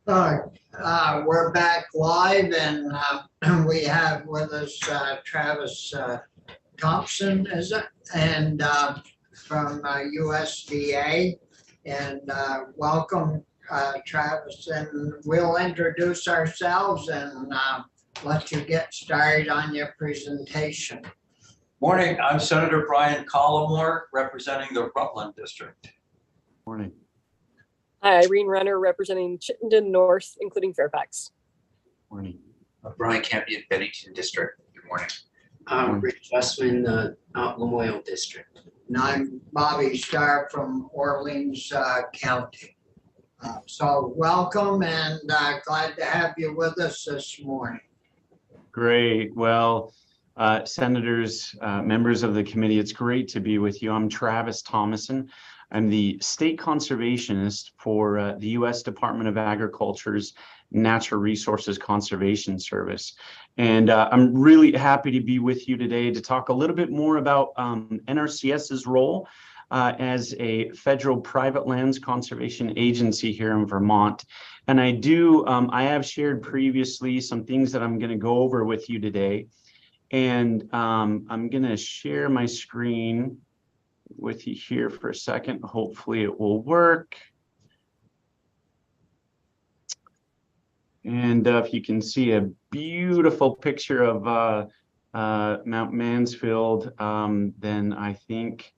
Uh, we're back live and we have with us Travis Thompson, is it? And from USDA. And welcome, Travis. And we'll introduce ourselves and let you get started on your presentation. Morning, I'm Senator Brian Collmore, representing the Rutland District. Morning. Hi, Irene Renner, representing Chittenden North, including Fairfax. Morning. Brian Campion, Bennington District. Good morning. Rich Westman, Lamoille District. And I'm Bobby Starr from Orleans County. So welcome and glad to have you with us this morning. Great. Well, senators, members of the committee, it's great to be with you. I'm Travis Thomason. I'm the state conservationist for the U.S. Department of Agriculture's Natural Resources Conservation Service. And I'm really happy to be with you today to talk a little bit more about NRCS's role as a federal private lands conservation agency here in Vermont. And I have shared previously some things that I'm going to go over with you today. And I'm going to share my screen with you here for a second. Hopefully it will work. And if you can see a beautiful picture of Mount Mansfield, then I think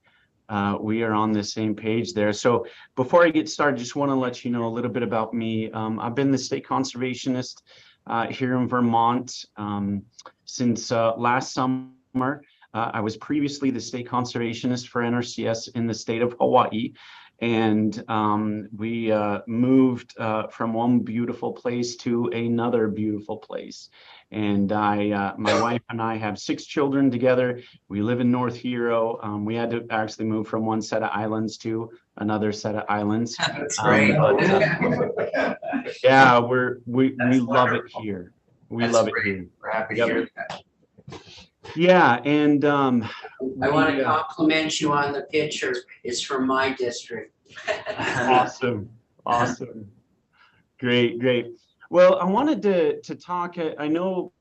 we are on the same page there. So before I get started, just want to let you know a little bit about me. I've been the state conservationist here in Vermont since last summer. I was previously the state conservationist for NRCS in the state of Hawaii, and we moved from one beautiful place to another beautiful place. And my wife and I have 6 children together. We live in North Hero. We had to actually move from one set of islands to another set of islands. That's great. Yeah, we love it here. We love it here. We're happy to hear that. Yeah, and I want to compliment you on the picture. It's from my district. awesome. Great. Well, I wanted to talk, I know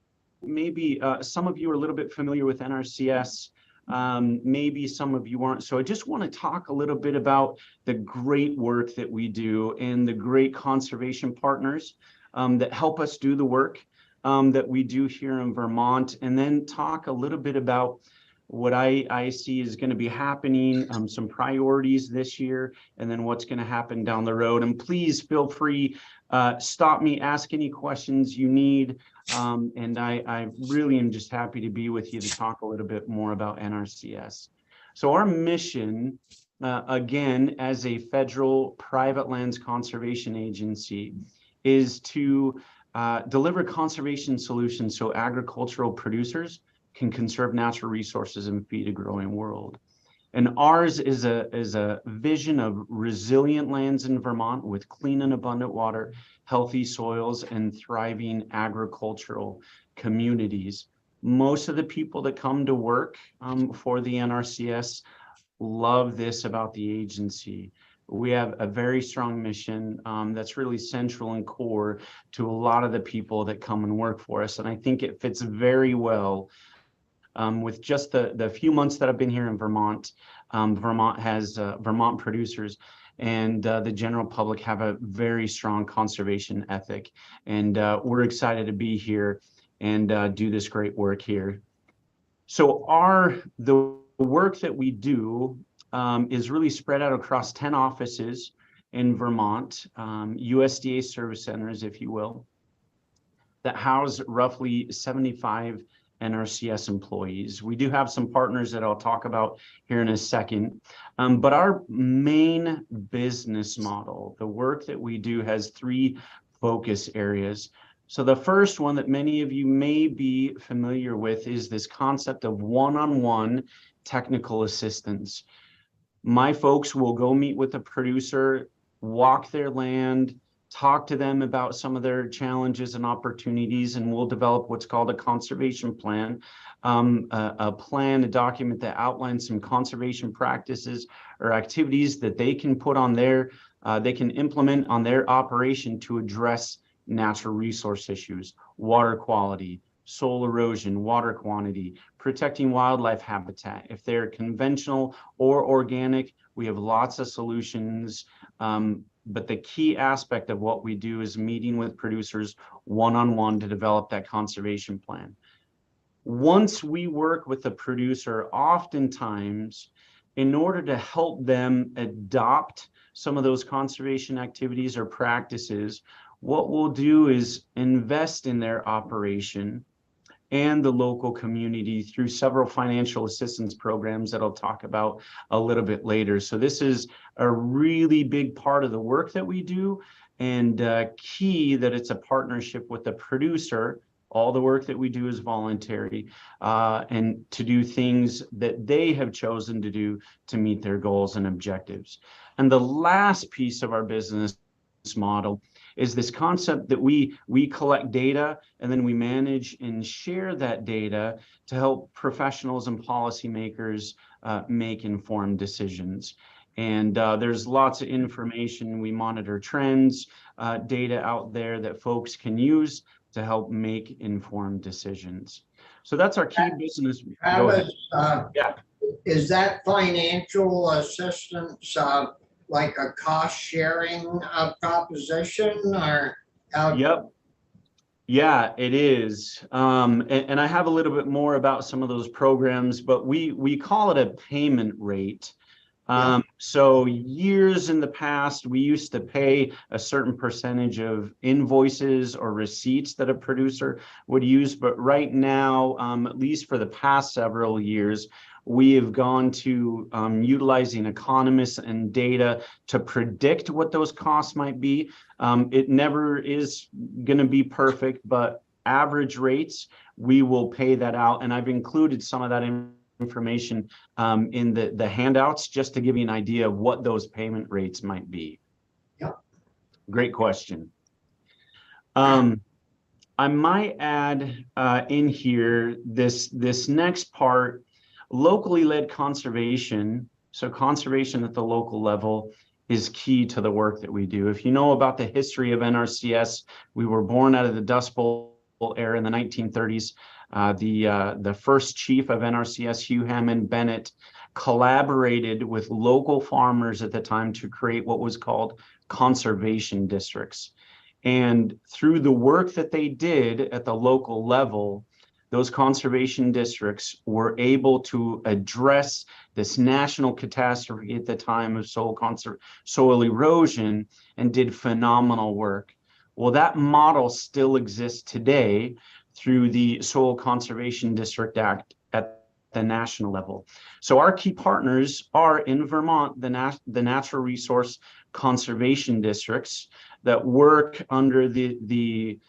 maybe some of you are a little bit familiar with NRCS, maybe some of you aren't. So I just want to talk a little bit about the great work that we do and the great conservation partners that help us do the work that we do here in Vermont, and then talk a little bit about what I see is going to be happening, some priorities this year, and then what's going to happen down the road. And please feel free, stop me, ask any questions you need. And I really am just happy to be with you to talk a little bit more about NRCS. So our mission, again, as a federal private lands conservation agency, is to deliver conservation solutions so agricultural producers can conserve natural resources and feed a growing world. And ours is a vision of resilient lands in Vermont with clean and abundant water, healthy soils, and thriving agricultural communities. Most of the people that come to work for the NRCS love this about the agency. We have a very strong mission that's really central and core to a lot of the people that come and work for us. And I think it fits very well with just the few months that I've been here in Vermont. Vermont producers and the general public have a very strong conservation ethic. And we're excited to be here and do this great work here. So the work that we do is really spread out across 10 offices in Vermont, USDA service centers, if you will, that house roughly 75 NRCS employees. We do have some partners that I'll talk about here in a second, but our main business model, the work that we do, has 3 focus areas. So the first one that many of you may be familiar with is this concept of one-on-one technical assistance. My folks will go meet with a producer, walk their land, talk to them about some of their challenges and opportunities, and we'll develop what's called a conservation plan, a document that outlines some conservation practices or activities that they can put on their they can implement on their operation to address natural resource issues, water quality, soil erosion, water quantity, protecting wildlife habitat. If they're conventional or organic, we have lots of solutions. But the key aspect of what we do is meeting with producers one-on-one to develop that conservation plan. Once we work with the producer, oftentimes, in order to help them adopt some of those conservation activities or practices, what we'll do is invest in their operation and the local community through several financial assistance programs that I'll talk about a little bit later. So this is a really big part of the work that we do, and key that it's a partnership with the producer. All the work that we do is voluntary, and to do things that they have chosen to do to meet their goals and objectives. And the last piece of our business model is this concept that we collect data and then we manage and share that data to help professionals and policymakers make informed decisions. And there's lots of information. We monitor trends, data out there that folks can use to help make informed decisions. So that's our key business. Go ahead. Travis, Yeah. is that financial assistance like a cost sharing proposition or how? Yep. Yeah, it is. And I have a little bit more about some of those programs, but we call it a payment rate. So years in the past, we used to pay a certain percentage of invoices or receipts that a producer would use. But right now, at least for the past several years, we have gone to utilizing economists and data to predict what those costs might be. It never is going to be perfect, but average rates, we will pay that out. And I've included some of that information in the handouts just to give you an idea of what those payment rates might be. Yep. Great question. I might add in here this next part. Locally led conservation, so conservation at the local level, is key to the work that we do. If you know about the history of NRCS, we were born out of the Dust Bowl era in the 1930s. The first chief of NRCS, Hugh Hammond Bennett, collaborated with local farmers at the time to create what was called conservation districts. And through the work that they did at the local level, those conservation districts were able to address this national catastrophe at the time of soil erosion and did phenomenal work. Well, that model still exists today through the Soil Conservation District Act at the national level. So our key partners are in Vermont, the natural resource conservation districts that work under the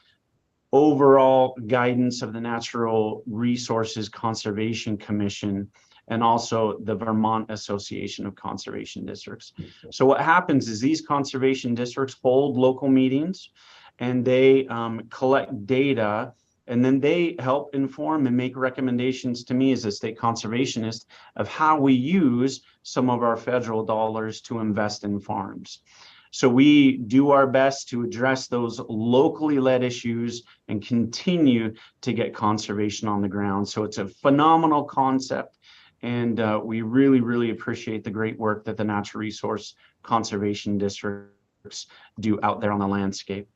overall guidance of the Natural Resources Conservation Commission and also the Vermont Association of Conservation Districts. So what happens is these conservation districts hold local meetings and they collect data, and then they help inform and make recommendations to me as a state conservationist of how we use some of our federal dollars to invest in farms. So we do our best to address those locally led issues and continue to get conservation on the ground. So it's a phenomenal concept, and we really, really appreciate the great work that the Natural Resource Conservation Districts do out there on the landscape.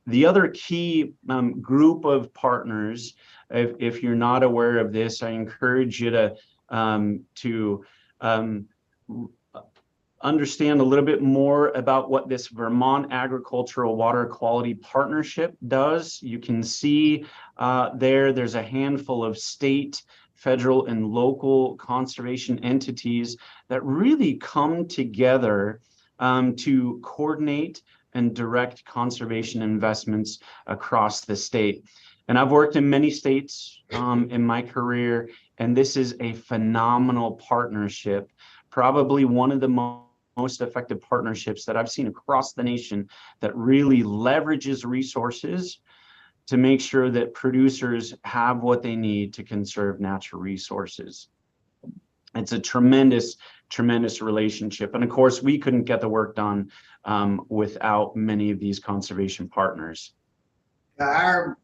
The other key group of partners, if you're not aware of this, I encourage you to understand a little bit more about what this Vermont Agricultural Water Quality Partnership does. You can see there's a handful of state, federal, and local conservation entities that really come together to coordinate and direct conservation investments across the state. And I've worked in many states in my career, and this is a phenomenal partnership, probably one of the most effective partnerships that I've seen across the nation that really leverages resources to make sure that producers have what they need to conserve natural resources. It's a tremendous tremendous relationship. And of course, we couldn't get the work done without many of these conservation partners. Our,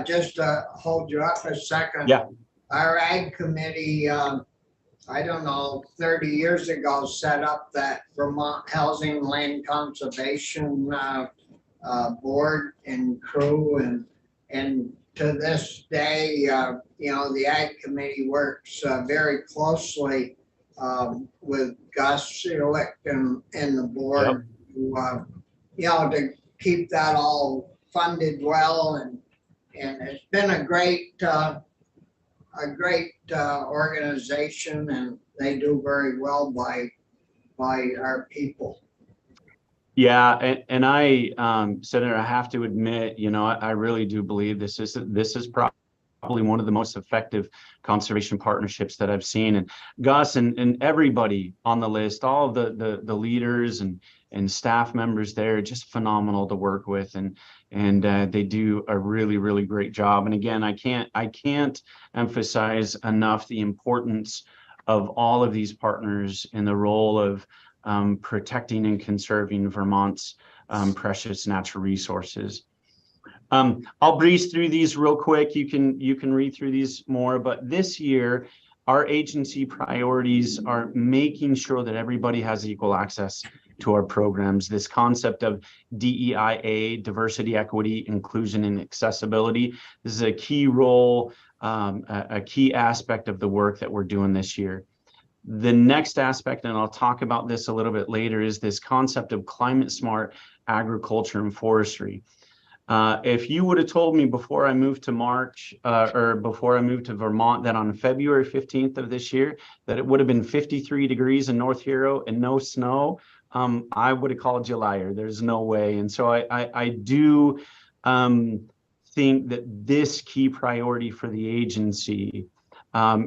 just to hold you up a second. Yeah. Our Ag Committee, I don't know, 30 years ago, set up that Vermont Housing Land Conservation Board and crew, and to this day, the Ag Committee works very closely with Gus Seelick and the board to keep that all funded well, and it's been a great organization, and they do very well by our people. Yeah, and I, Senator, I have to admit, I really do believe this is probably one of the most effective conservation partnerships that I've seen. And Gus and everybody on the list, all of the leaders and staff members there, just phenomenal to work with, and they do a really, really great job. And again, I can't emphasize enough the importance of all of these partners in the role of protecting and conserving Vermont's precious natural resources. I'll breeze through these real quick. You can read through these more, but this year our agency priorities are making sure that everybody has equal access to our programs. This concept of DEIA, diversity, equity, inclusion, and accessibility, this is a key role, a key aspect of the work that we're doing this year. The next aspect, and I'll talk about this a little bit later, is this concept of climate smart agriculture and forestry. If you would have told me before I moved to before I moved to Vermont, that on February 15th of this year, that it would have been 53 degrees in North Hero and no snow, I would have called you a liar. There's no way. And so I do think that this key priority for the agency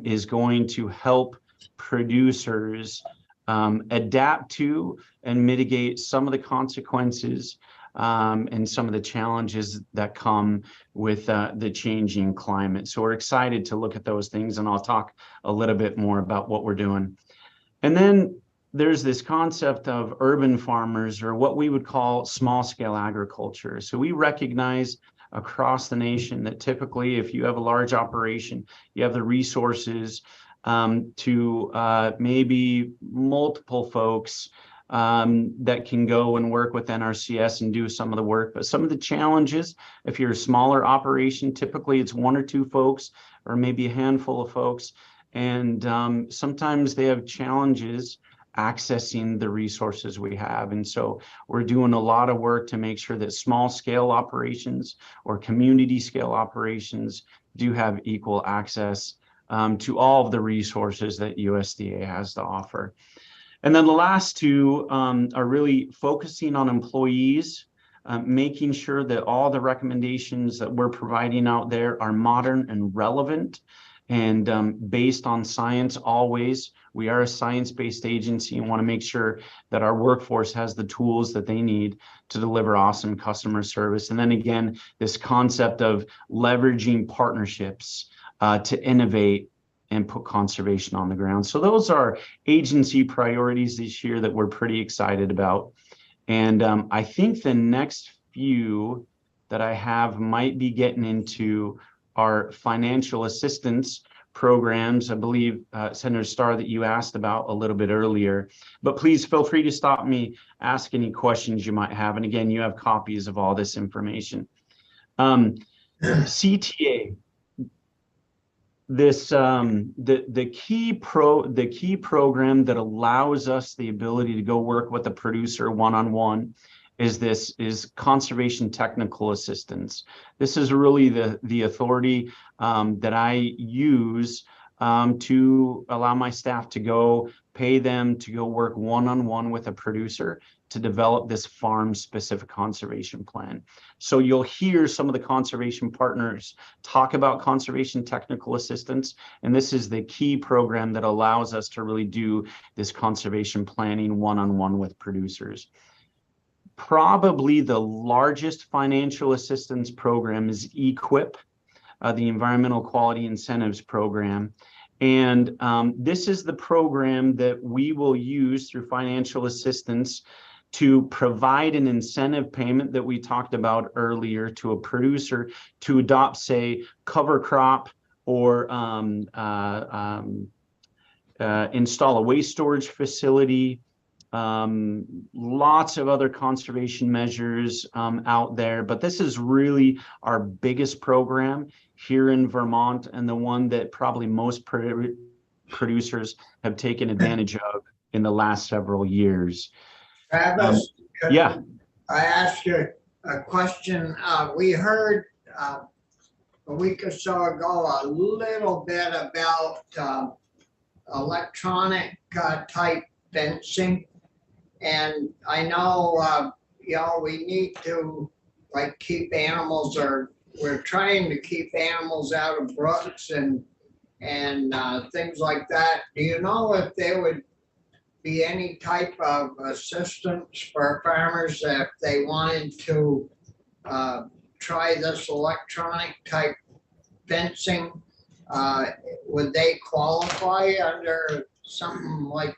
is going to help producers adapt to and mitigate some of the consequences and some of the challenges that come with the changing climate. So we're excited to look at those things, and I'll talk a little bit more about what we're doing. And then there's this concept of urban farmers, or what we would call small scale agriculture. So we recognize across the nation that typically if you have a large operation, you have the resources to maybe multiple folks that can go and work with NRCS and do some of the work. But some of the challenges, if you're a smaller operation, typically it's one or two folks or maybe a handful of folks. And sometimes they have challenges accessing the resources we have. And so we're doing a lot of work to make sure that small scale operations or community scale operations do have equal access to all of the resources that USDA has to offer. And then the last two are really focusing on employees, making sure that all the recommendations that we're providing out there are modern and relevant and based on science always. We are a science-based agency and want to make sure that our workforce has the tools that they need to deliver awesome customer service. And then again, this concept of leveraging partnerships to innovate and put conservation on the ground. So those are agency priorities this year that we're pretty excited about. And I think the next few that I have might be getting into our financial assistance programs. I believe, Senator Starr, that you asked about a little bit earlier, but please feel free to stop me, ask any questions you might have. And again, you have copies of all this information. CTA, this the key program that allows us the ability to go work with the producer one-on-one is conservation technical assistance. This is really the authority that I use to allow my staff to go pay them to go work one-on-one with a producer to develop this farm-specific conservation plan. So you'll hear some of the conservation partners talk about conservation technical assistance, and this is the key program that allows us to really do this conservation planning one-on-one with producers. Probably the largest financial assistance program is EQIP, the Environmental Quality Incentives Program. And this is the program that we will use through financial assistance to provide an incentive payment that we talked about earlier to a producer to adopt, say, cover crop or install a waste storage facility. Lots of other conservation measures out there, but this is really our biggest program here in Vermont, and the one that probably most producers have taken advantage of in the last several years. Travis? Yeah. I asked you a question. We heard a week or so ago a little bit about electronic type fencing. And I know, we need to like keep animals, or we're trying to keep animals out of brooks and things like that. Do you know if there would be any type of assistance for farmers if they wanted to try this electronic type fencing? Would they qualify under something like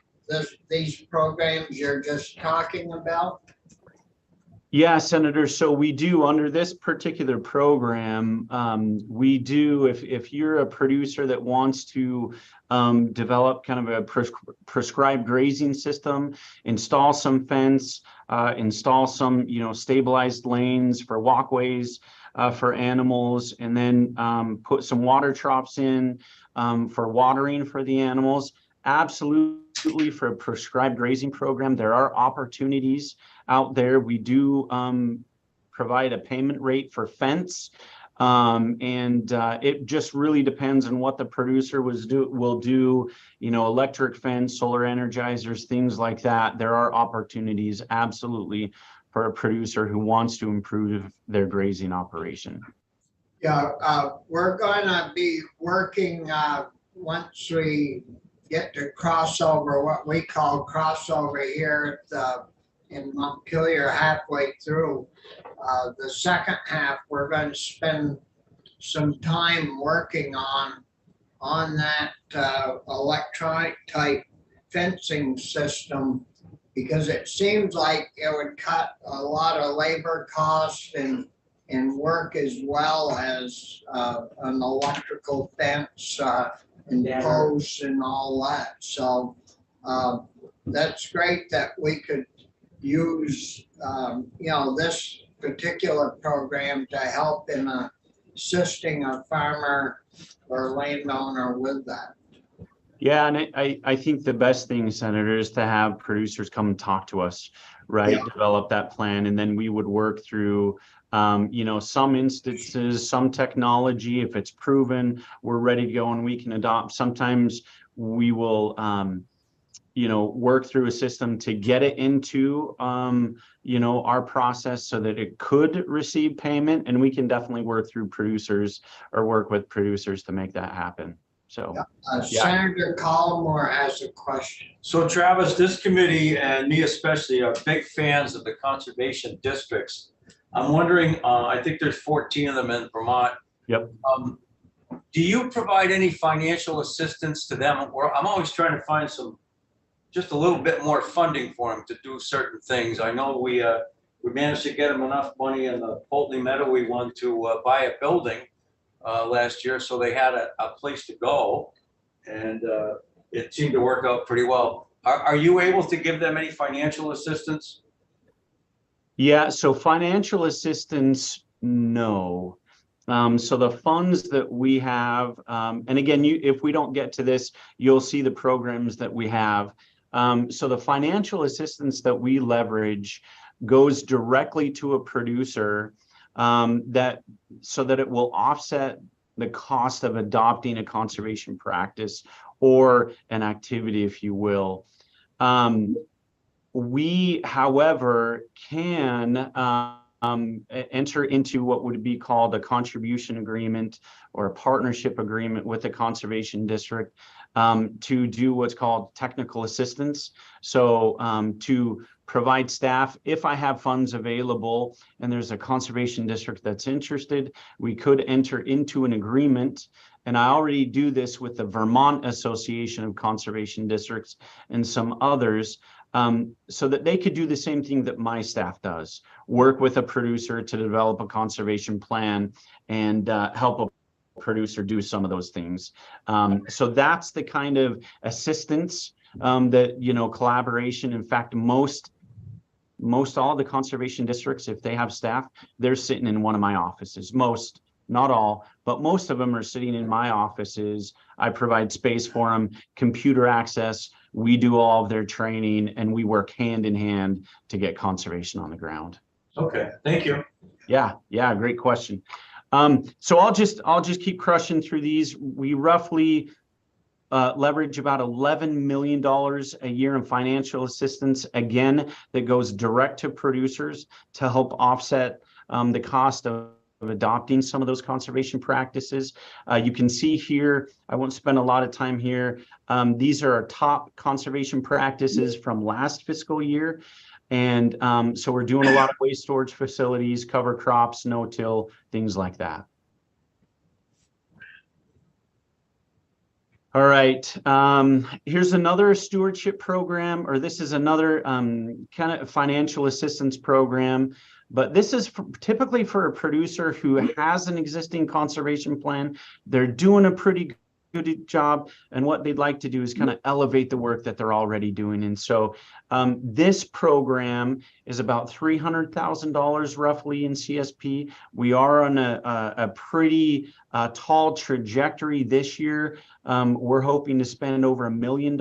these programs you're just talking about? Yeah, Senator. So we do, under this particular program, we do, if you're a producer that wants to develop kind of a prescribed grazing system, install some fence, install some, stabilized lanes for walkways for animals, and then put some water troughs in for watering for the animals. Absolutely, for a prescribed grazing program, there are opportunities out there. We do provide a payment rate for fence, and it just really depends on what the producer will do. Electric fence, solar energizers, things like that. There are opportunities, absolutely, for a producer who wants to improve their grazing operation. Yeah, we're gonna be working once we get to crossover, what we call crossover here in Montpelier, halfway through. The second half, we're going to spend some time working on that electronic type fencing system, because it seems like it would cut a lot of labor costs and work, as well as an electrical fence and posts and all that. So that's great that we could use this particular program to help in assisting a farmer or landowner with that. Yeah, and I think the best thing, Senator, is to have producers come and talk to us, right? Yeah. Develop that plan, and then we would work through some instances, some technology. If it's proven, we're ready to go and we can adopt. Sometimes we will work through a system to get it into our process so that it could receive payment, and we can definitely work with producers to make that happen. So Senator Collmore has a question. So Travis, this committee and me especially are big fans of the conservation districts. I'm wondering, I think there's 14 of them in Vermont. Yep. Do you provide any financial assistance to them? Or I'm always trying to find just a little bit more funding for them to do certain things. I know we managed to get them enough money in the Polteny Meadow we won to buy a building last year, so they had a place to go, and it seemed to work out pretty well. Are you able to give them any financial assistance? Yeah, so financial assistance, no. So the funds that we have, and again, if we don't get to this, you'll see the programs that we have. So the financial assistance that we leverage goes directly to a producer so that it will offset the cost of adopting a conservation practice or an activity, if you will. We, however, can enter into what would be called a contribution agreement or a partnership agreement with the conservation district to do what's called technical assistance. So to provide staff, if I have funds available and there's a conservation district that's interested, we could enter into an agreement. And I already do this with the Vermont Association of Conservation Districts and some others, so that they could do the same thing that my staff does, work with a producer to develop a conservation plan and help a producer do some of those things. So that's the kind of assistance that, you know, collaboration. In fact, most all the conservation districts, if they have staff, they're sitting in one of my offices. Most, not all, but most of them are sitting in my offices. I provide space for them, computer access. We do all of their training, and we work hand in hand to get conservation on the ground. Okay, thank you. Yeah, great question. So I'll just keep crushing through these. We roughly leverage about $11 million a year in financial assistance, again, that goes direct to producers to help offset the cost of adopting some of those conservation practices. You can see here, I won't spend a lot of time here. These are our top conservation practices from last fiscal year. And so we're doing a lot of waste storage facilities, cover crops, no-till, things like that. All right, here's another stewardship program, or this is another kind of financial assistance program, but this is typically for a producer who has an existing conservation plan. They're doing a pretty good job, and what they'd like to do is kind of elevate the work that they're already doing. And so this program is about $300,000 roughly in CSP. We are on a pretty tall trajectory this year. We're hoping to spend over $1 million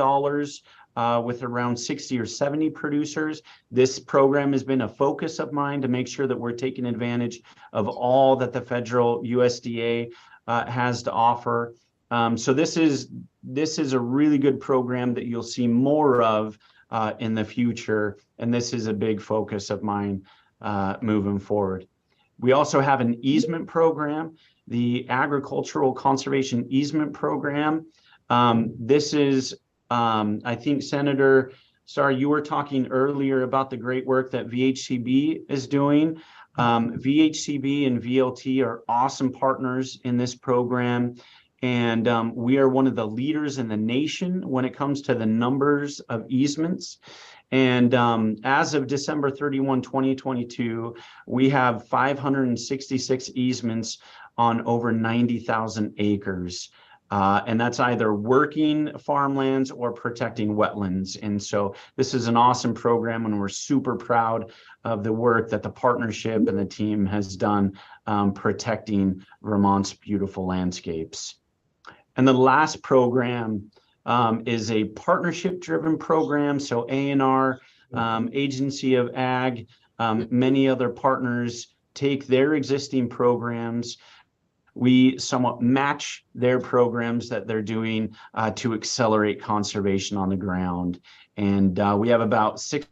with around 60 or 70 producers. This program has been a focus of mine to make sure that we're taking advantage of all that the federal USDA has to offer. So this is a really good program that you'll see more of in the future, and this is a big focus of mine moving forward. We also have an easement program, the Agricultural Conservation Easement Program. This is, I think, Senator Starr, you were talking earlier about the great work that VHCB is doing. VHCB and VLT are awesome partners in this program. And we are one of the leaders in the nation when it comes to the numbers of easements. And as of December 31, 2022, we have 566 easements on over 90,000 acres. And that's either working farmlands or protecting wetlands. And so this is an awesome program, and we're super proud of the work that the partnership and the team has done protecting Vermont's beautiful landscapes. And the last program is a partnership-driven program. So A&R, Agency of Ag, many other partners take their existing programs. We somewhat match their programs that they're doing to accelerate conservation on the ground. And we have about 6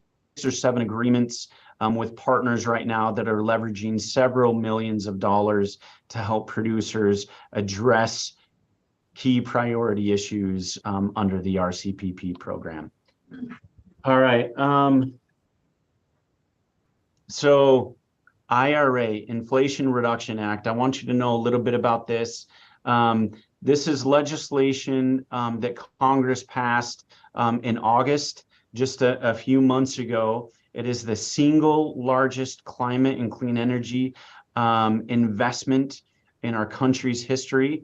or 7 agreements with partners right now that are leveraging several millions of dollars to help producers address key priority issues under the RCPP program. All right. So IRA, Inflation Reduction Act. I want you to know a little bit about this. This is legislation that Congress passed in August, just a few months ago. It is the single largest climate and clean energy investment in our country's history.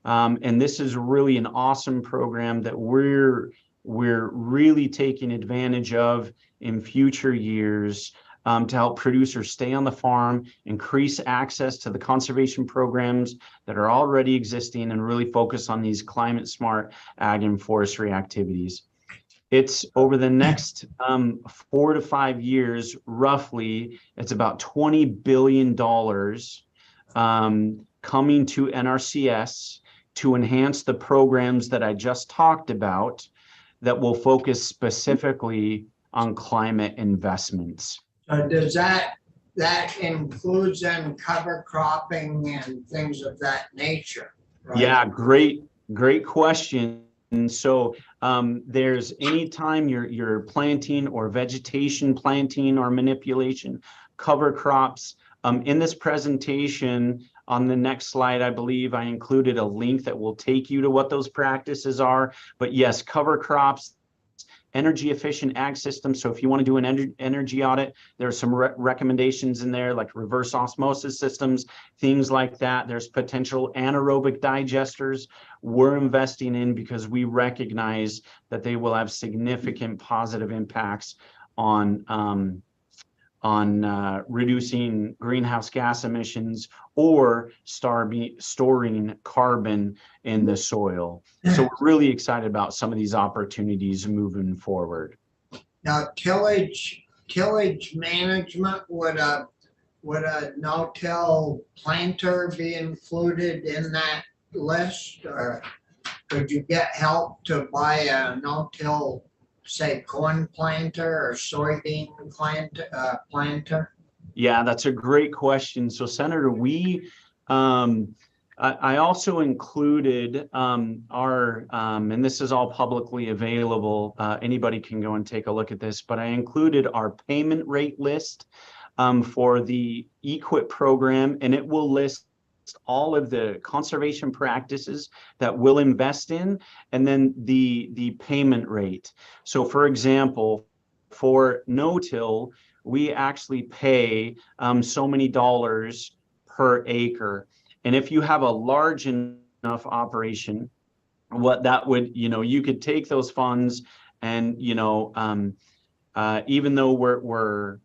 And this is really an awesome program that we're really taking advantage of in future years to help producers stay on the farm, increase access to the conservation programs that are already existing, and really focus on these climate smart ag and forestry activities. It's over the next 4 to 5 years, roughly, it's about $20 billion coming to NRCS to enhance the programs that I just talked about that will focus specifically on climate investments. Does that includes then cover cropping and things of that nature? Right? Yeah, great question. And so there's anytime you're planting or vegetation planting or manipulation, cover crops. In this presentation, on the next slide, I believe I included a link that will take you to what those practices are. But yes, cover crops, energy efficient ag systems. So if you want to do an energy audit, there are some recommendations in there, like reverse osmosis systems, things like that. There's potential anaerobic digesters we're investing in because we recognize that they will have significant positive impacts on reducing greenhouse gas emissions or storing carbon in the soil. So we're really excited about some of these opportunities moving forward. Now, tillage management, would a no-till planter be included in that list? Or could you get help to buy a no-till, say, corn planter or soybean planter? Yeah, that's a great question. So Senator, I also included and this is all publicly available. Anybody can go and take a look at this, but I included our payment rate list for the EQIP program, and it will list all of the conservation practices that we'll invest in, and then the payment rate. So for example, for no-till, we actually pay so many dollars per acre. And if you have a large enough operation, what that would, you could take those funds and, even though we're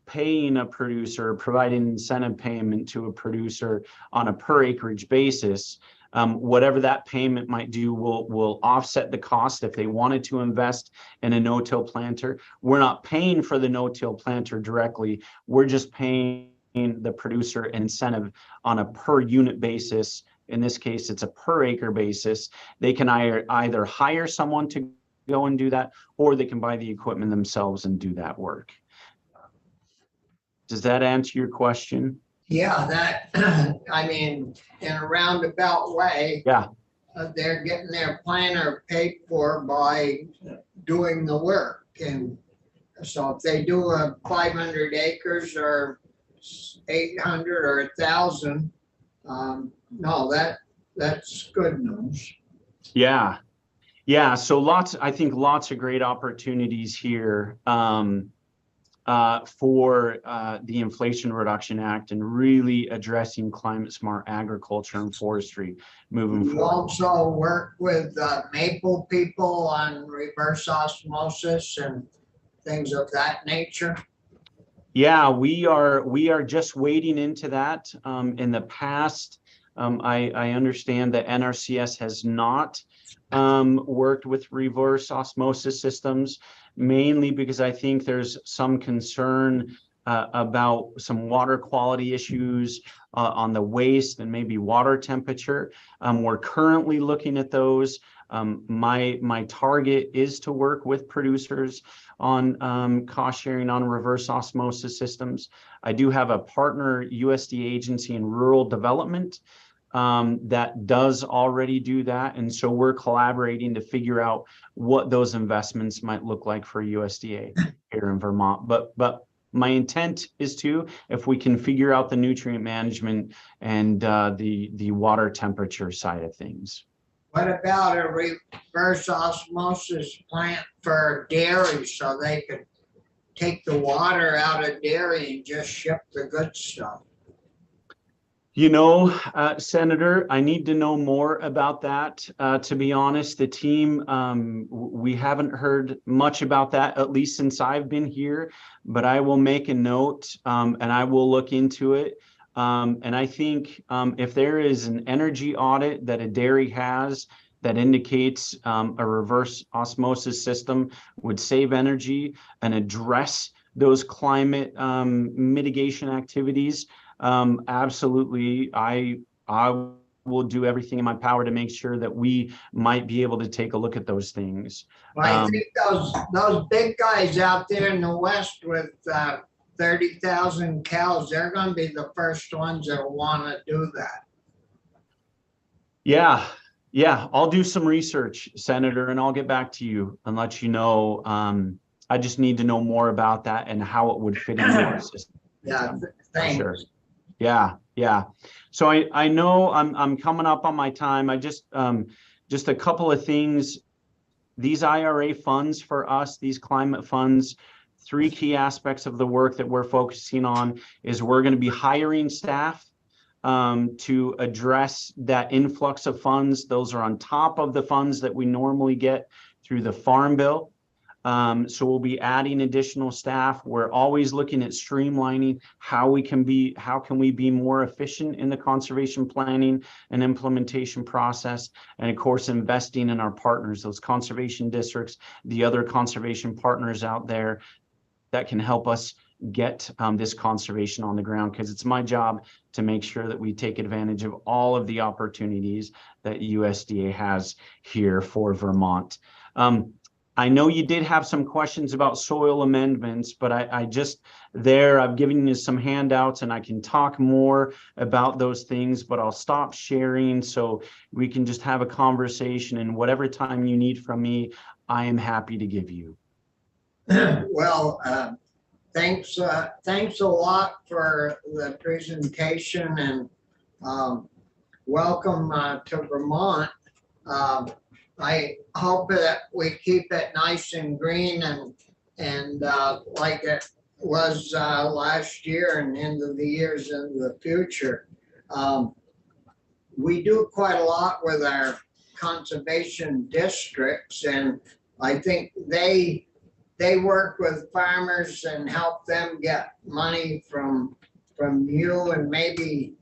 paying a producer, providing incentive payment to a producer on a per acreage basis, whatever that payment might do will offset the cost if they wanted to invest in a no-till planter. We're not paying for the no-till planter directly. We're just paying the producer incentive on a per unit basis. In this case, it's a per acre basis. They can either hire someone to go and do that, or they can buy the equipment themselves and do that work. Does that answer your question? Yeah, in a roundabout way. Yeah. They're getting their planter paid for by doing the work. And so if they do a 500 acres or 800 or 1,000, no, that's good news. Yeah. So I think lots of great opportunities here for the Inflation Reduction Act and really addressing climate smart agriculture and forestry moving You forward. also work with maple people on reverse osmosis and things of that nature. Yeah, we are just wading into that. In the past, I understand that NRCS has not worked with reverse osmosis systems, mainly because I think there's some concern about some water quality issues on the waste and maybe water temperature. We're currently looking at those. My target is to work with producers on cost sharing on reverse osmosis systems. I do have a partner USDA agency in rural development that does already do that. And so we're collaborating to figure out what those investments might look like for USDA here in Vermont. But my intent is to, if we can figure out the nutrient management and the water temperature side of things. What about a reverse osmosis plant for dairy so they could take the water out of dairy and just ship the good stuff? Senator, I need to know more about that. To be honest, the team, we haven't heard much about that, at least since I've been here, but I will make a note and I will look into it. And I think if there is an energy audit that a dairy has that indicates a reverse osmosis system would save energy and address those climate mitigation activities, absolutely, I will do everything in my power to make sure that we might be able to take a look at those things. Well, I think those big guys out there in the West with 30,000 cows, they're going to be the first ones that want to do that. Yeah, Yeah, I'll do some research, Senator, and I'll get back to you and let you know. I just need to know more about that and how it would fit in your system. Yeah, For thanks. sure. Yeah, yeah. So I know I'm coming up on my time. I just a couple of things. These IRA funds for us, these climate funds, three key aspects of the work that we're focusing on is we're going to be hiring staff to address that influx of funds. Those are on top of the funds that we normally get through the Farm Bill. So we'll be adding additional staff. We're always looking at streamlining how can we be more efficient in the conservation planning and implementation process, and of course investing in our partners, those conservation districts, the other conservation partners out there that can help us get this conservation on the ground, because it's my job to make sure that we take advantage of all of the opportunities that USDA has here for Vermont. I know you did have some questions about soil amendments, but I've given you some handouts and I can talk more about those things, but I'll stop sharing so we can just have a conversation, and whatever time you need from me, I am happy to give you. Well, thanks a lot for the presentation, and welcome to Vermont. I hope that we keep it nice and green and like it was last year and into the years in the future. We do quite a lot with our conservation districts, and I think they work with farmers and help them get money from you, and maybe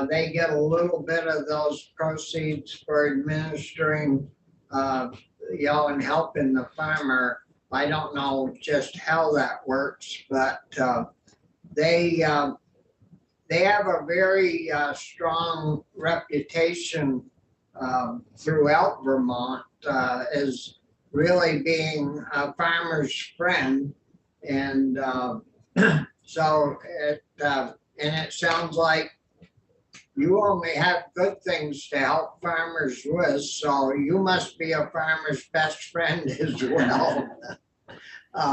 they get a little bit of those proceeds for administering, and helping the farmer. I don't know just how that works, but they have a very strong reputation throughout Vermont as really being a farmer's friend, and so it sounds like you only have good things to help farmers with, so you must be a farmer's best friend as well.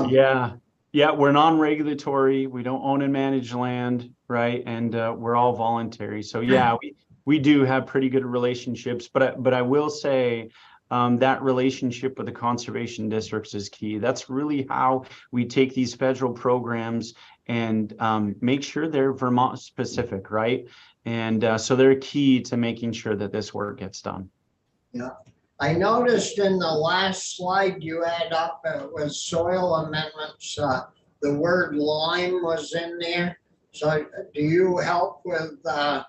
Yeah, we're non-regulatory. We don't own and manage land, right? And we're all voluntary. So yeah, we do have pretty good relationships, but I will say that relationship with the conservation districts is key. That's really how we take these federal programs and make sure they're Vermont specific, right? And so they're key to making sure that this work gets done. Yeah, I noticed in the last slide you had up, was soil amendments, the word lime was in there. So do you help with, I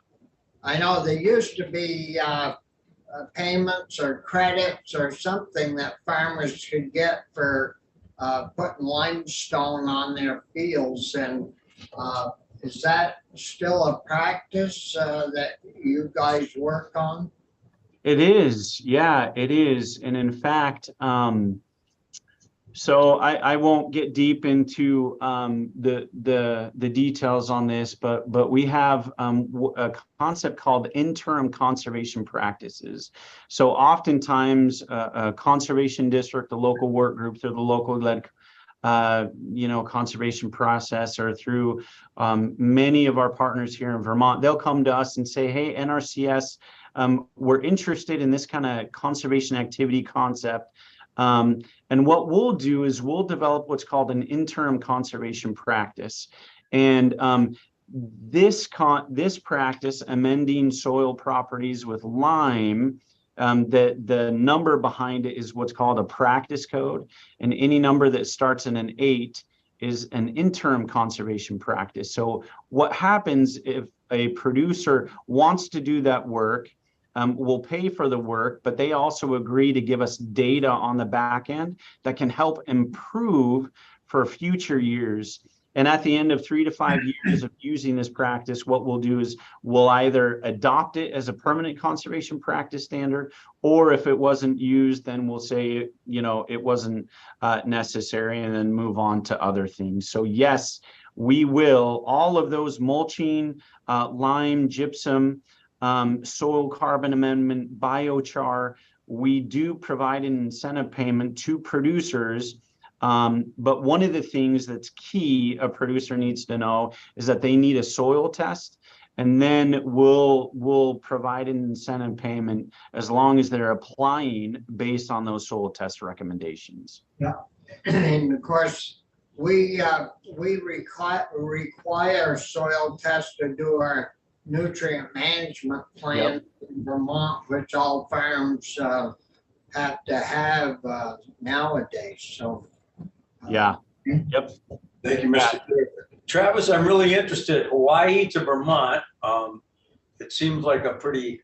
know there used to be payments or credits or something that farmers could get for putting limestone on their fields, and is that still a practice that you guys work on? It is, yeah, it is. And in fact, so I won't get deep into the details on this, but we have a concept called interim conservation practices. So oftentimes a conservation district, the local work groups, or the local led conservation process, or through many of our partners here in Vermont, they'll come to us and say, hey, NRCS, we're interested in this kind of conservation activity concept. And what we'll do is we'll develop what's called an interim conservation practice. And this practice, amending soil properties with lime, the number behind it is what's called a practice code. And any number that starts in an 8 is an interim conservation practice. So what happens if a producer wants to do that work, we'll pay for the work, but they also agree to give us data on the back end that can help improve for future years. And at the end of 3 to 5 years of using this practice, what we'll do is we'll either adopt it as a permanent conservation practice standard, or if it wasn't used, then we'll say, it wasn't necessary, and then move on to other things. So yes, we will, all of those mulching, lime, gypsum, soil carbon amendment, biochar. We do provide an incentive payment to producers. But one of the things that's key a producer needs to know is that they need a soil test, and then we'll provide an incentive payment as long as they're applying based on those soil test recommendations. And of course, we require soil tests to do our nutrient management plan in Vermont, which all farms have to have nowadays, so. Yeah. Thank you, Mr. Chair. Travis, I'm really interested, Hawaii to Vermont. It seems like a pretty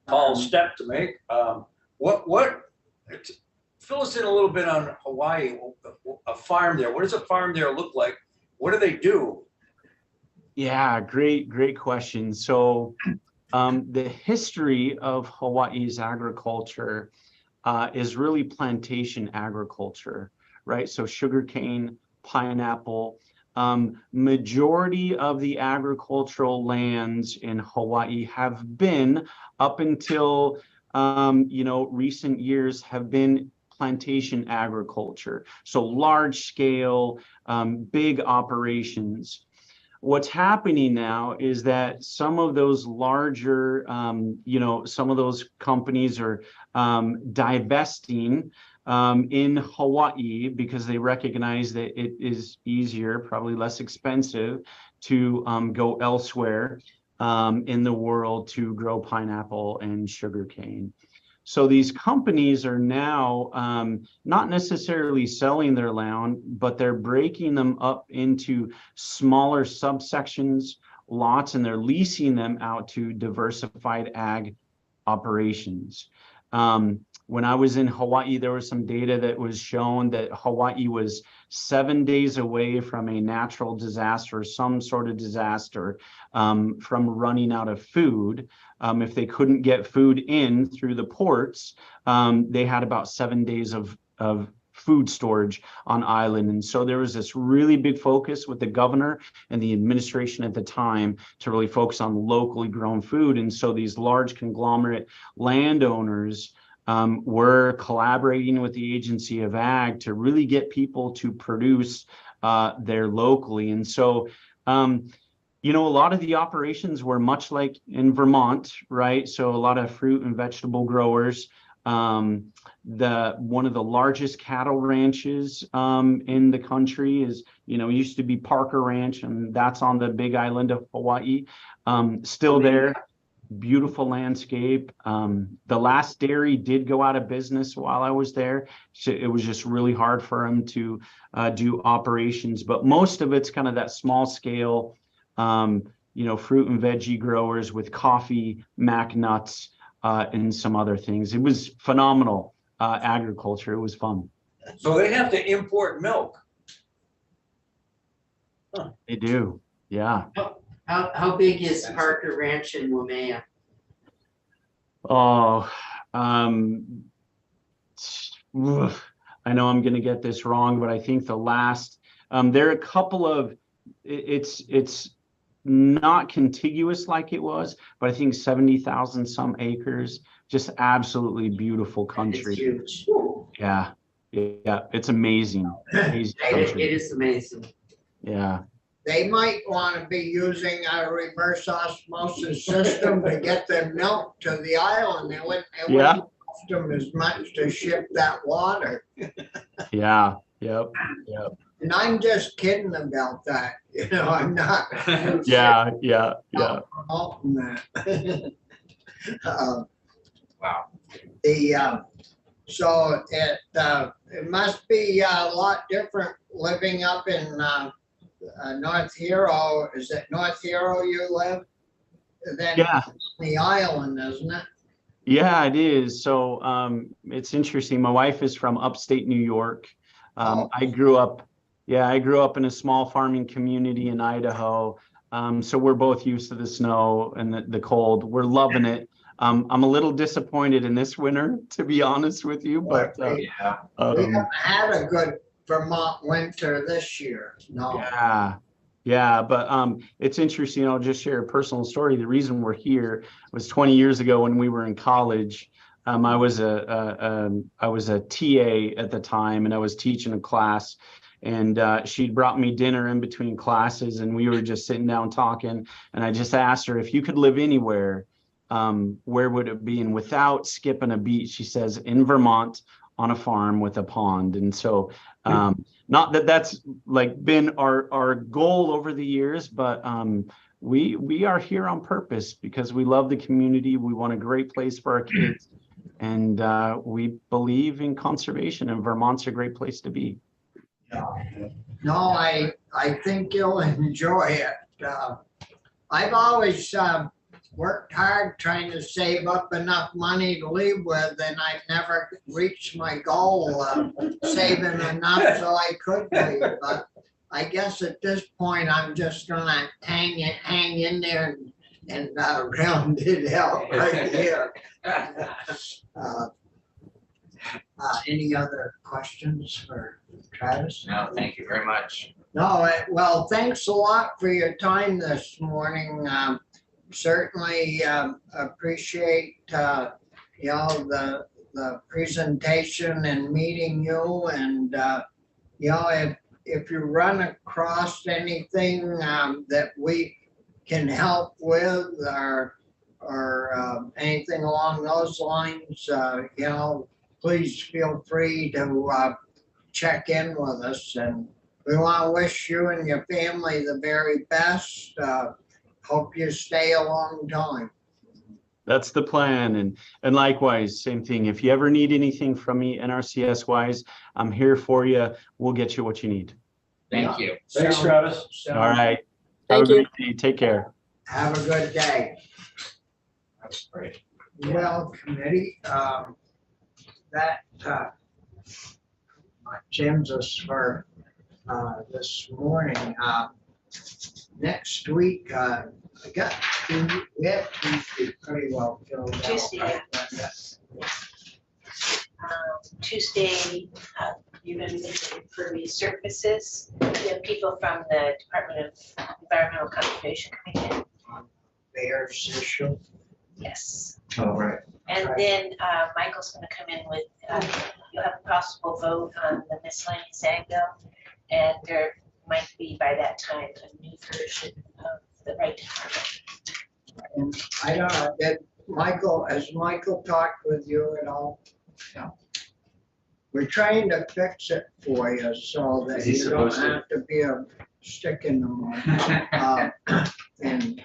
tall step to make. Fill us in a little bit on Hawaii, a farm there. What does a farm there look like? What do they do? Yeah, great question. So the history of Hawaii's agriculture is really plantation agriculture, right? So sugarcane, pineapple. Majority of the agricultural lands in Hawaii have been, up until recent years, have been plantation agriculture. So large scale, big operations. What's happening now is that some of those larger, some of those companies are divesting in Hawaii because they recognize that it is easier, probably less expensive, to go elsewhere in the world to grow pineapple and sugarcane. So these companies are now not necessarily selling their land, but they're breaking them up into smaller subsections, lots, and they're leasing them out to diversified ag operations. When I was in Hawaii, there was some data that was shown that Hawaii was 7 days away from a natural disaster, some sort of disaster, from running out of food. If they couldn't get food in through the ports, they had about 7 days of food storage on island. And so there was this really big focus with the governor and the administration at the time to really focus on locally grown food. And so these large conglomerate landowners were collaborating with the Agency of Ag to really get people to produce there locally. And so a lot of the operations were much like in Vermont, right? So a lot of fruit and vegetable growers. One of the largest cattle ranches in the country is, used to be Parker Ranch, and that's on the big island of Hawaii. Still there, beautiful landscape. The last dairy did go out of business while I was there. So it was just really hard for them to do operations, but most of it's kind of that small scale, fruit and veggie growers with coffee, mac nuts, and some other things. It was phenomenal agriculture. It was fun. So they have to import milk. They do. Yeah. How big is Parker Ranch in Waimea? Oh, I know I'm going to get this wrong, but I think the last, there are a couple of, it's not contiguous like it was, but I think 70,000 some acres, just absolutely beautiful country. It's huge. Yeah. It's amazing. Amazing country. It is amazing. Yeah. They might want to be using a reverse osmosis system to get their milk to the island. It wouldn't cost them as much to ship that water. Yeah. Yep. And I'm just kidding about that. I'm not. Yeah. Promoting that. Wow. So it must be a lot different living up in North Hero. Is it North Hero you live? Then the island, isn't it? Yeah, it is. So it's interesting. My wife is from upstate New York. I grew up in a small farming community in Idaho. So we're both used to the snow and the cold. We're loving it. I'm a little disappointed in this winter, to be honest with you, but we haven't had a good Vermont winter this year. No. Yeah, but it's interesting. I'll just share a personal story. The reason we're here was 20 years ago when we were in college. I was a TA at the time, and I was teaching a class. And she'd brought me dinner in between classes, and we were just sitting down talking. And I just asked her, if you could live anywhere, where would it be? And without skipping a beat, she says, in Vermont on a farm with a pond. And so not that that's like been our goal over the years, but we are here on purpose because we love the community. We want a great place for our kids, and we believe in conservation, and Vermont's a great place to be. No, I think you'll enjoy it. I've always worked hard trying to save up enough money to leave with, and I've never reached my goal of saving enough so I could leave. But I guess at this point, I'm just gonna hang in there and round it out right here. Any other questions for Travis? No, thank you very much. No, well, thanks a lot for your time this morning. Certainly appreciate, the presentation and meeting you. And, if you run across anything that we can help with or anything along those lines, please feel free to check in with us. And we want to wish you and your family the very best. Hope you stay a long time. That's the plan. And likewise, same thing. If you ever need anything from me, NRCS wise, I'm here for you. We'll get you what you need. Thank you. Thanks, Travis. All right. Thank Have a you. great day. Take care. Have a good day. That's great. Well, committee, that ends us for this morning. Next week, I got we have Tuesday pretty well filled out. Tuesday, right? Tuesday, you're going to be looking for resurfaces. We have people from the Department of Environmental Conservation coming in. Bears issue. Yes. Oh, right. And then Michael's going to come in with, you'll have a possible vote on the miscellaneous ag bill. And there might be by that time a new version of the right to farm. And I don't know, has Michael talked with you at all? No. We're trying to fix it for you so that Is he you don't supposed to? have to be a stick in the mud. And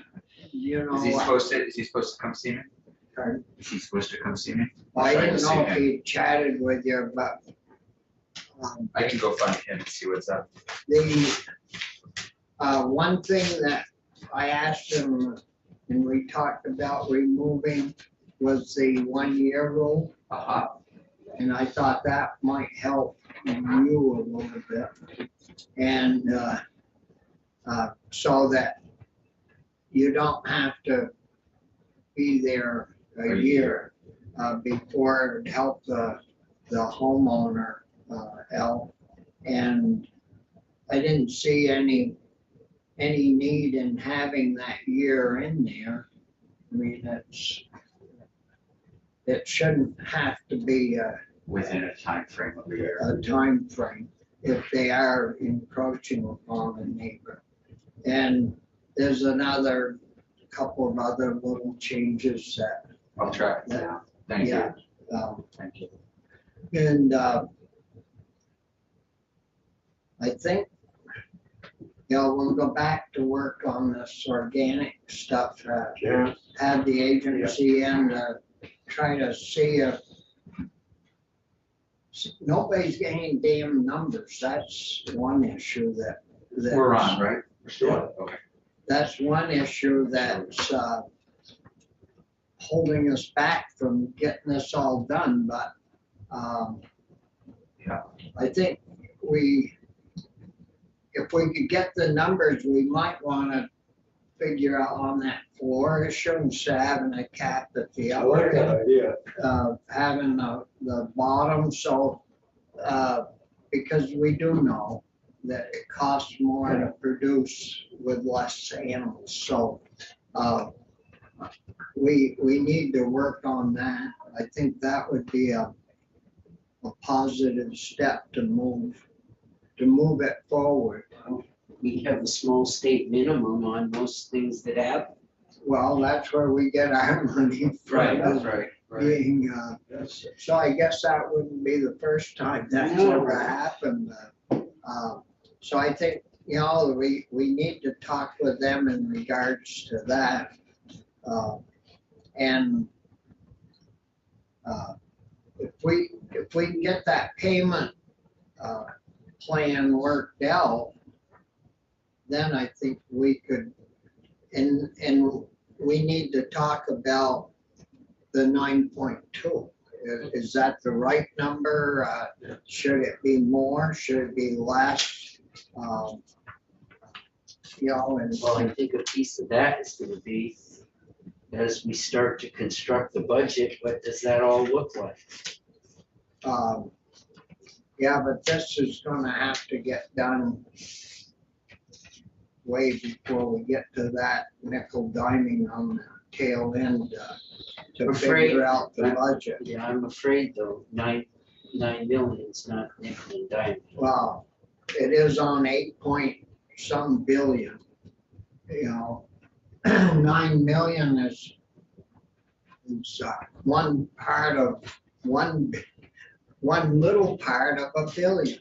you know. Is he supposed to come see me? Pardon? Is he supposed to come see me? I Try to didn't see know if him. he chatted with you, but I can go find him and see what's up. the one thing that I asked him and we talked about removing was the 1 year rule. Uh-huh. And I thought that might help you a little bit. And so that you don't have to be there a year before it would help the homeowner, L. And I didn't see any need in having that year in there. I mean, it shouldn't have to be Within a time frame of a year. a time frame if they are encroaching upon a neighbor. And there's another couple of other little changes that, I'll track it down. Thank yeah. you. Thank you. And I think, we'll go back to work on this organic stuff. Have the agency in try to see if nobody's getting damn numbers. That's one issue that. We're on, right? We're still on, okay. That's one issue that's holding us back from getting this all done, but Yeah. I think if we could get the numbers, we might want to figure out on that floor issue instead of having a cap at the upper end. idea. Having the bottom, so because we do know that it costs more to produce with less animals. So we need to work on that. I think that would be a positive step to move it forward. We have a small state minimum on most things that happen. Well, that's where we get our money from. That's right. Being, so I guess that wouldn't be the first time that's No. ever happened. So I think, we need to talk with them in regards to that. And if we can get that payment plan worked out, then I think we could, and we need to talk about the 9.2. Is that the right number? Should it be more? Should it be less? And Well, I think a piece of that is gonna be, as we start to construct the budget, what does that all look like? yeah, but this is gonna have to get done way before we get to that nickel diming on the tail end to Afraid. figure out the budget. Yeah, I'm afraid though, 9 million's not nickel and dime. Well, it is on 8-point-some billion. 9 million is one part of one little part of a billion.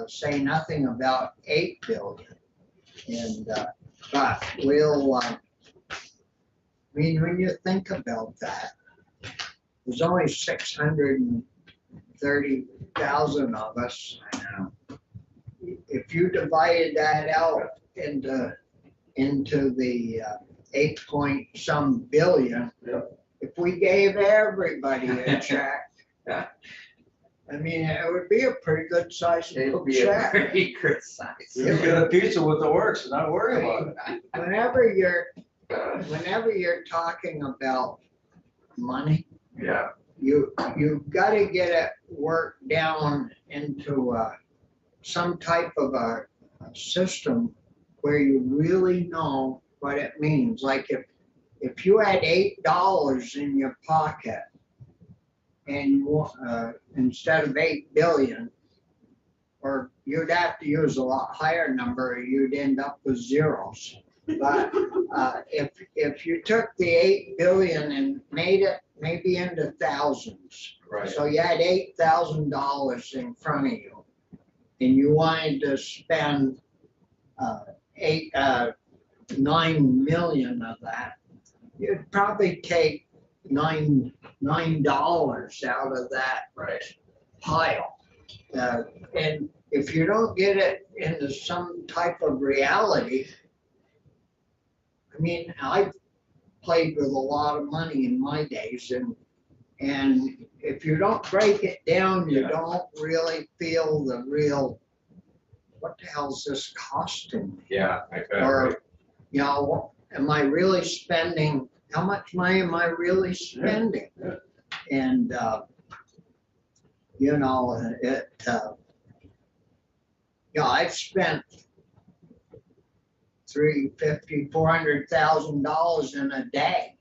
Say nothing about 8 billion. And but when you think about that, there's only 630,000 of us. If you divided that out into the 8-point-some billion, if we gave everybody a check, Yeah. I mean, it would be a pretty good size It'll be a check. pretty good size. You get a pizza with the works, not worry about it. Whenever you're talking about money, Yeah, you've got to get it worked down into some type of a system where you really know what it means. Like if you had $8 in your pocket and you instead of 8 billion, or you'd have to use a lot higher number, or you'd end up with zeros. But if you took the 8 billion and made it maybe into thousands, right. so you had $8,000 in front of you, and you wanted to spend 9 million of that, you'd probably take $9 out of that Right. pile. And if you don't get it into some type of reality, I mean, I played with a lot of money in my days, and if you don't break it down, you Yeah. don't really feel the real, what the hell's this costing me? Yeah, I bet. Or, am I really spending, how much money am I really spending? And, I've spent $400,000 in a day.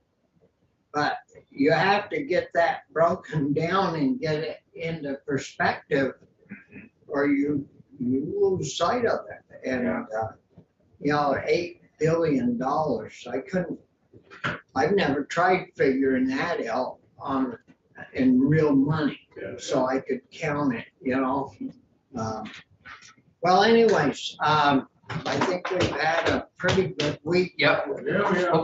But you have to get that broken down and get it into perspective, or you lose sight of it. And, $8 billion, I've never tried figuring that out in real money, so I could count it, Well, anyways, I think we've had a pretty good week. Yep.